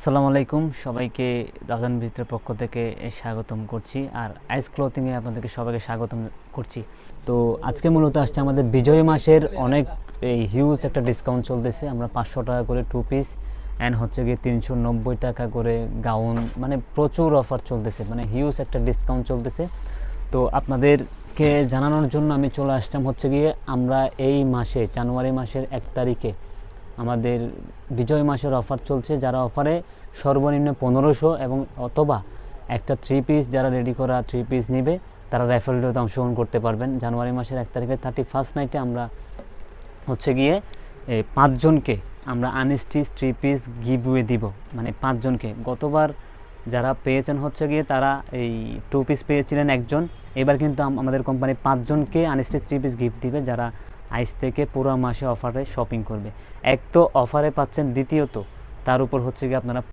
আসসালামু আলাইকুম সবাইকে রাজান ভিতরের পক্ষ থেকে স্বাগতম করছি। আর আইস ক্লথিংয়ে আপনাদেরকে সবাইকে স্বাগতম করছি। তো আজকে মূলত আসছে আমাদের বিজয় মাসের অনেক হিউজ একটা ডিসকাউন্ট চলতেছে। আমরা 500 টাকা করে 2 পিস অ্যান্ড হচ্ছে গিয়ে 390 টাকা করে গাউন, মানে প্রচুর অফার চলতেছে, মানে হিউজ একটা ডিসকাউন্ট চলতেছে। তো আপনাদেরকে জানানোর জন্য আমি চলে আসলাম হচ্ছে গিয়ে আমরা এই মাসে জানুয়ারি মাসের 1 তারিখে আমাদের বিজয় মাসের অফার চলছে। যারা অফারে সর্বনিম্ন 1500 এবং অথবা একটা 3 পিস যারা রেডি করা 3 পিস নেবে তারা রেফারেলতে অংশগ্রহণ করতে পারবেন। জানুয়ারি মাসের 1 তারিখে 31st নাইটে আমরা হচ্ছে গিয়ে 5 জনকে আমরা আনস্টিচ 3 পিস গিভওয়ে দিব, মানে 5 জনকে। গতবার যারা পেয়েছেন হচ্ছে গিয়ে তারা এই 2 পিস পেয়েছিলেন একজন। এবার কিন্তু আমাদের কোম্পানি 5 জনকে আনস্টিচ 3 পিস গিফট দিবে যারা আইস থেকে পুরো মাসে অফারে শপিং করবে। এক তো অফারে পাচ্ছেন, দ্বিতীয়ত তার উপর হচ্ছে গিয়ে আপনারা